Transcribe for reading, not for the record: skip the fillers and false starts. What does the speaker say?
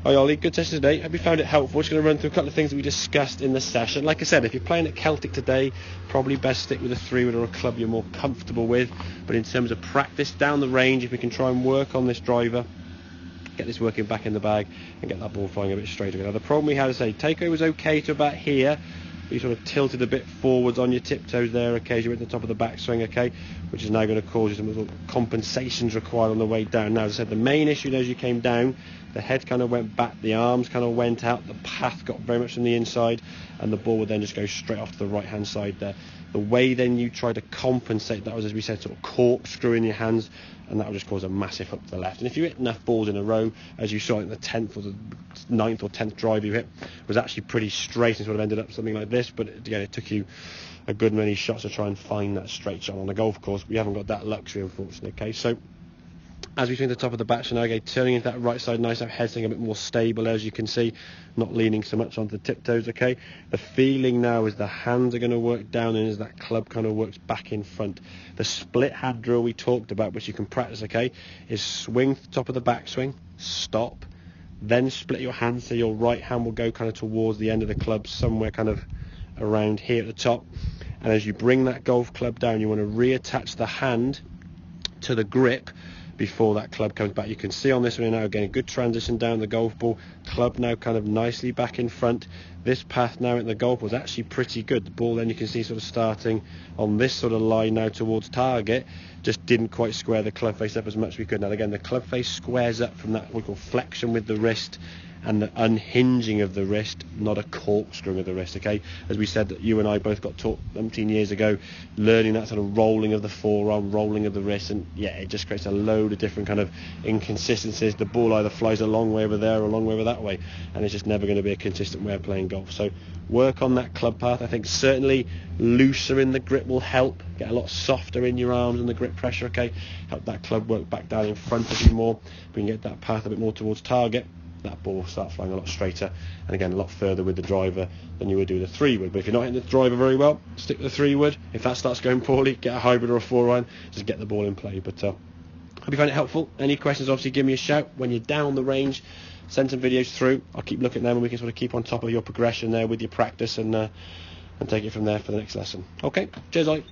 Hi Ollie, good session today. Hope you found it helpful. Just going to run through a couple of things that we discussed in the session. Like I said, if you're playing at Celtic today, probably best stick with a 3-wood or a club you're more comfortable with. But in terms of practice down the range, if we can try and work on this driver, get this working back in the bag and get that ball flying a bit straighter. Now the problem we had, to say, takeover was okay to about here. You sort of tilted a bit forwards on your tiptoes there, okay, as you went to the top of the backswing, okay, which is now going to cause you some sort of compensations required on the way down. Now, as I said, the main issue as you came down, the head kind of went back, the arms kind of went out, the path got very much from the inside, and the ball would then just go straight off to the right-hand side there. The way then you try to compensate that was, as we said, sort of corkscrewing your hands, and that will just cause a massive hook to the left. And if you hit enough balls in a row, as you saw in the 10th or the 9th or 10th drive you hit, was actually pretty straight and sort of ended up something like this. But again, it took you a good many shots to try and find that straight shot on the golf course. We haven't got that luxury, unfortunately. Okay, so as we swing to the top of the back, now again, turning into that right side, nice, that head staying a bit more stable, as you can see, not leaning so much onto the tiptoes, okay? The feeling now is the hands are going to work down and as that club kind of works back in front. The split hand drill we talked about, which you can practice, okay, is swing to the top of the backswing, stop, then split your hands so your right hand will go kind of towards the end of the club, somewhere kind of around here at the top. And as you bring that golf club down, you want to reattach the hand to the grip before that club comes back. You can see on this one now, again, a good transition down the golf ball, club now kind of nicely back in front. This path now in the golf was actually pretty good. The ball then you can see sort of starting on this sort of line now towards target, just didn't quite square the club face up as much as we could. Now again, the club face squares up from that what we call flexion with the wrist and the unhinging of the wrist, not a corkscrew of the wrist, okay? As we said, that you and I both got taught 17 years ago, learning that sort of rolling of the forearm, rolling of the wrist, and yeah, it just creates a load of different kind of inconsistencies. The ball either flies a long way over there or a long way over that way, and it's just never going to be a consistent way of playing golf. So work on that club path. I think certainly looser in the grip will help, get a lot softer in your arms and the grip pressure, okay? Help that club work back down in front of you more. We can get that path a bit more towards target. That ball will start flying a lot straighter and again a lot further with the driver than you would do with a 3-wood. But if you're not hitting the driver very well, stick with the 3-wood. If that starts going poorly, get a hybrid or a 4-iron, just get the ball in play. But hope you find it helpful. Any questions, obviously give me a shout. When you're down the range, send some videos through. I'll keep looking at them and we can sort of keep on top of your progression there with your practice and take it from there for the next lesson. Okay, cheers, Ollie.